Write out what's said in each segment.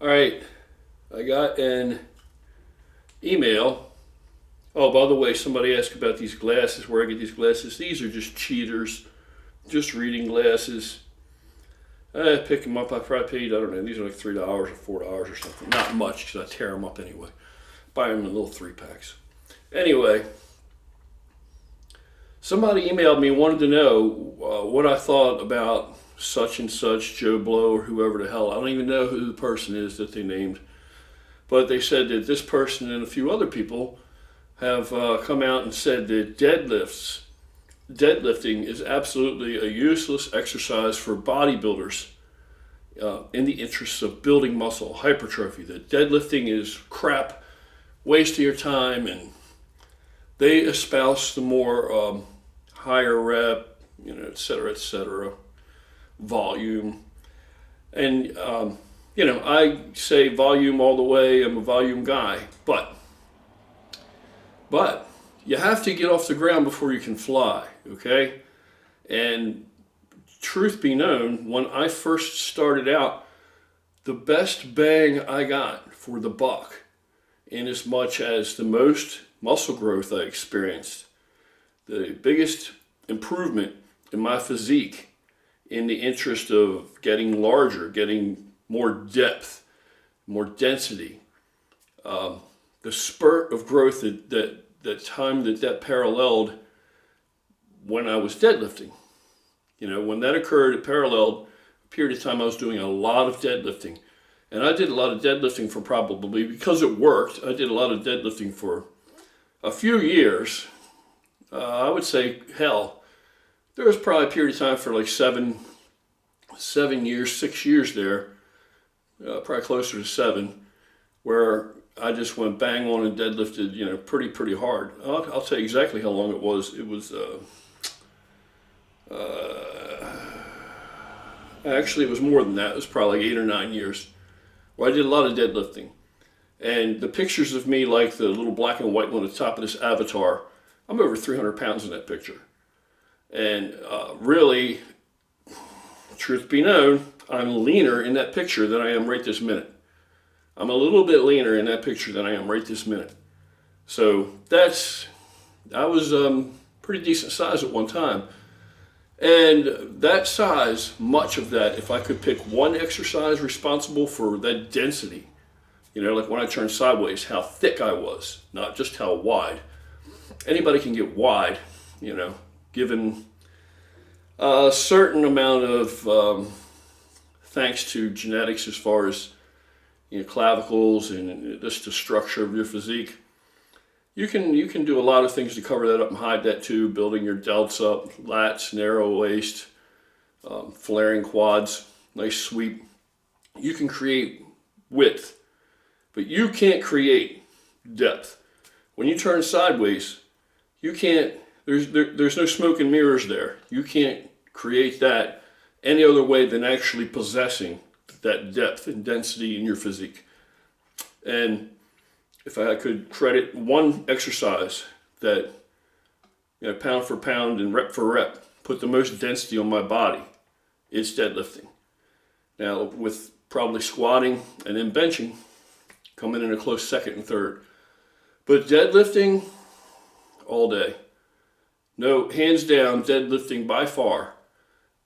All right, I got an email. Oh, by the way, somebody asked about these glasses, where I get these glasses. These are just cheaters, just reading glasses. I pick them up. I probably paid, I don't know, these are like $3 or $4 or something. Not much because I tear them up anyway. Buy them in little 3-packs. Anyway, somebody emailed me, wanted to know what I thought about such and such Joe Blow or whoever the hell. I don't even know who the person is that they named. But they said that this person and a few other people have come out and said that deadlifting is absolutely a useless exercise for bodybuilders in the interests of building muscle, hypertrophy. That deadlifting is crap, waste of your time, and they espouse the more higher rep, et cetera, volume. And, I say volume all the way. I'm a volume guy. But you have to get off the ground before you can fly, okay? And truth be known, when I first started out, the best bang I got for the buck, in as much as the most muscle growth I experienced, the biggest improvement in my physique in the interest of getting larger, getting more depth, more density, the spurt of growth that time that paralleled when I was deadlifting. When that occurred, it paralleled a period of time I was doing a lot of deadlifting. And I did a lot of deadlifting for probably, because it worked, I did a lot of deadlifting for a few years. I would say, hell, there was probably a period of time for like 7 years, 6 years there, probably closer to 7, where I just went bang on and deadlifted, pretty hard. I'll tell you exactly how long it was. It was, actually it was more than that. It was probably 8 or 9 years where I did a lot of deadlifting. And the pictures of me, like the little black and white one at the top of this avatar, I'm over 300 pounds in that picture. And really, truth be known, I'm leaner in that picture than I am right this minute. I'm a little bit leaner in that picture than I am right this minute. So I was pretty decent size at one time. And that size, much of that, if I could pick one exercise responsible for that density, like when I turned sideways, how thick I was, not just how wide. Anybody can get wide, given a certain amount of, thanks to genetics as far as clavicles and just the structure of your physique. You can do a lot of things to cover that up and hide that too, building your delts up, lats, narrow waist, flaring quads, nice sweep. You can create width, but you can't create depth. When you turn sideways, you can't, there's no smoke and mirrors there. You can't create that any other way than actually possessing that depth and density in your physique. And if I could credit one exercise that, pound for pound and rep for rep, put the most density on my body, it's deadlifting. Now, with probably squatting and then benching, coming in a close second and third. But deadlifting, all day. No, hands down, deadlifting by far,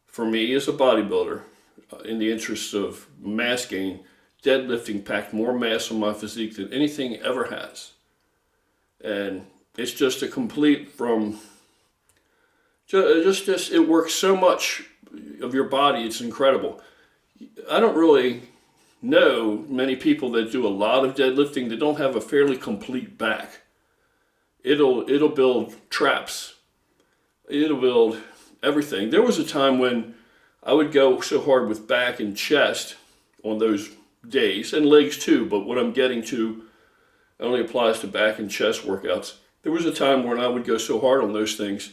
for me as a bodybuilder, in the interests of mass gain, deadlifting packed more mass on my physique than anything ever has. And it's just a complete just it works so much of your body, it's incredible. I don't really know many people that do a lot of deadlifting that don't have a fairly complete back. It'll build traps. It'll build everything. There was a time when I would go so hard with back and chest on those days, and legs too, but what I'm getting to only applies to back and chest workouts. There was a time when I would go so hard on those things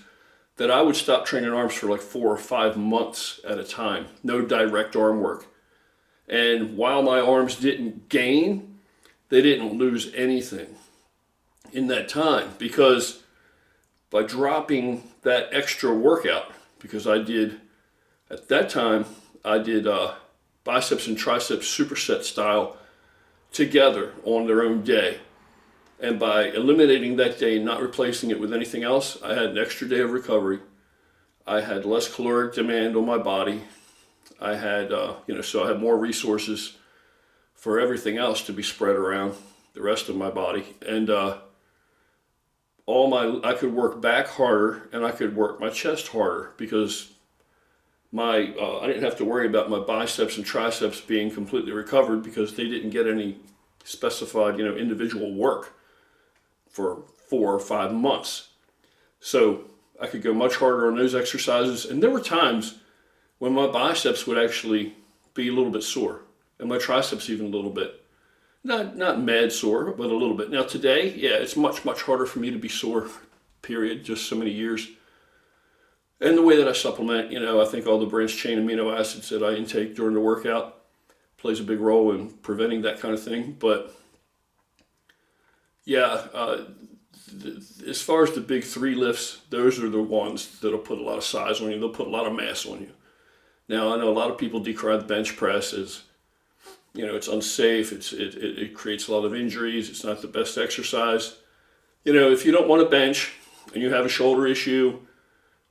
that I would stop training arms for like 4 or 5 months at a time. No direct arm work. And while my arms didn't gain, they didn't lose anything in that time, because by dropping that extra workout, because at that time, I did biceps and triceps superset style together on their own day. And by eliminating that day and not replacing it with anything else, I had an extra day of recovery. I had less caloric demand on my body. I had, so I had more resources for everything else to be spread around the rest of my body. And I could work back harder and I could work my chest harder because I didn't have to worry about my biceps and triceps being completely recovered because they didn't get any specified, individual work for 4 or 5 months. So I could go much harder on those exercises. And there were times when my biceps would actually be a little bit sore and my triceps even a little bit. Not mad sore, but a little bit. Now today, yeah, it's much, much harder for me to be sore, period, just so many years. And the way that I supplement, I think all the branched chain amino acids that I intake during the workout plays a big role in preventing that kind of thing. But yeah, as far as the big 3 lifts, those are the ones that'll put a lot of size on you. They'll put a lot of mass on you. Now, I know a lot of people decry the bench press as, it's unsafe. It creates a lot of injuries. It's not the best exercise. If you don't want to bench and you have a shoulder issue,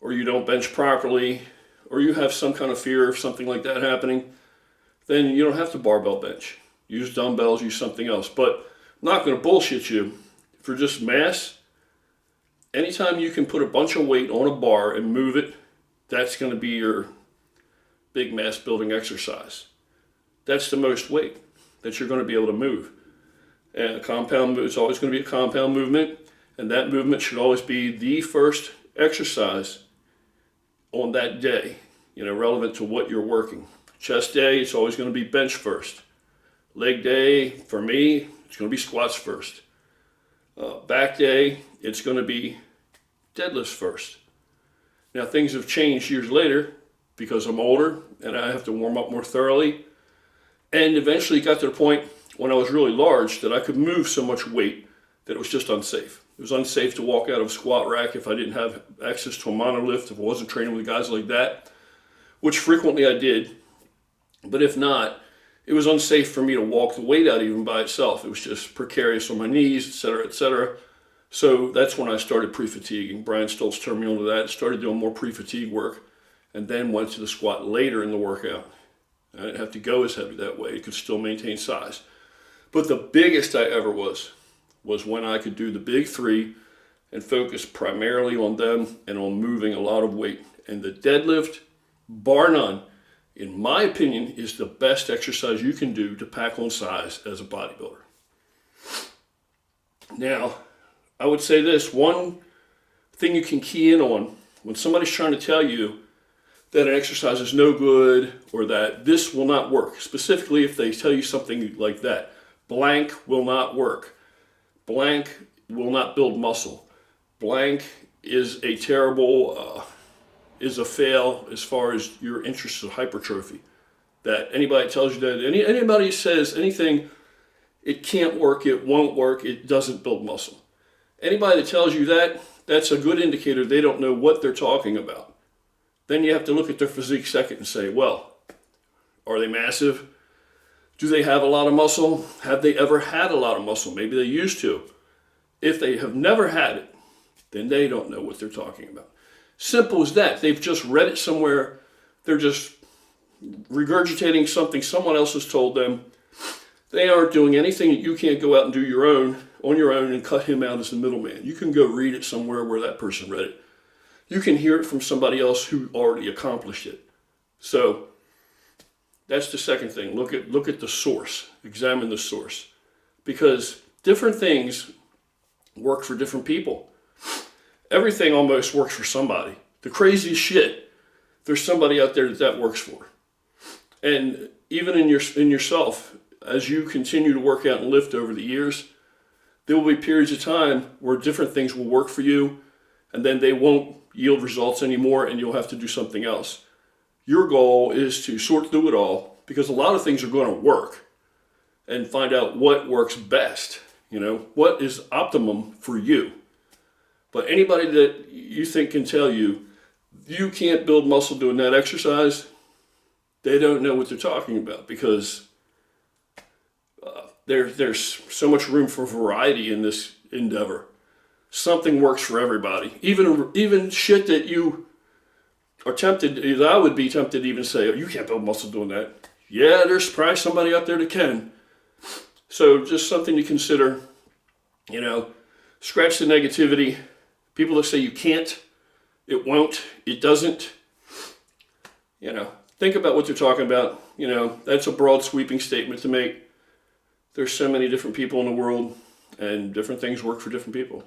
or you don't bench properly, or you have some kind of fear of something like that happening, then you don't have to barbell bench. Use dumbbells, use something else. But I'm not going to bullshit you. For just mass, anytime you can put a bunch of weight on a bar and move it, that's going to be your big mass building exercise. That's the most weight that you're going to be able to move. And it's always going to be a compound movement, and that movement should always be the first exercise on that day, relevant to what you're working. Chest day, it's always going to be bench first. Leg day, for me, it's going to be squats first. Back day, it's going to be deadlifts first. Now, things have changed years later because I'm older and I have to warm up more thoroughly. And eventually it got to the point when I was really large that I could move so much weight that it was just unsafe. It was unsafe to walk out of a squat rack if I didn't have access to a monolift, if I wasn't training with guys like that, which frequently I did. But if not, it was unsafe for me to walk the weight out even by itself. It was just precarious on my knees, etc., etc. So that's when I started pre-fatiguing. Brian Stoltz turned me on to that, started doing more pre-fatigue work, and then went to the squat later in the workout. I didn't have to go as heavy that way. It could still maintain size. But the biggest I ever was when I could do the big 3 and focus primarily on them and on moving a lot of weight. And the deadlift, bar none, in my opinion, is the best exercise you can do to pack on size as a bodybuilder. Now, I would say this, one thing you can key in on when somebody's trying to tell you that an exercise is no good or that this will not work, specifically if they tell you something like that, blank will not work, blank will not build muscle, blank is a terrible, is a fail as far as your interest in hypertrophy. That anybody tells you that, anybody says anything, it can't work, it won't work, it doesn't build muscle. Anybody that tells you that, that's a good indicator they don't know what they're talking about. Then you have to look at their physique second and say, well, are they massive? Do they have a lot of muscle? Have they ever had a lot of muscle? Maybe they used to. If they have never had it, then they don't know what they're talking about. Simple as that. They've just read it somewhere. They're just regurgitating something someone else has told them. They aren't doing anything that you can't go out and do on your own and cut him out as the middleman. You can go read it somewhere where that person read it. You can hear it from somebody else who already accomplished it. So that's the second thing. Look at the source. Examine the source. Because different things work for different people. Everything almost works for somebody. The craziest shit, there's somebody out there that works for. And even in yourself, as you continue to work out and lift over the years, there will be periods of time where different things will work for you, and then they won't yield results anymore, and you'll have to do something else. Your goal is to sort through it all, because a lot of things are going to work, and find out what works best. What is optimum for you. But anybody that you think can tell you, you can't build muscle doing that exercise, they don't know what they're talking about, because there's so much room for variety in this endeavor. Something works for everybody. Even shit that you are tempted, that I would be tempted to even say, oh, you can't build muscle doing that. Yeah, there's probably somebody out there that can. So just something to consider, you know, scratch the negativity. People that say you can't, it won't, it doesn't, you know, think about what they're talking about. You know, that's a broad sweeping statement to make. There's so many different people in the world, and different things work for different people.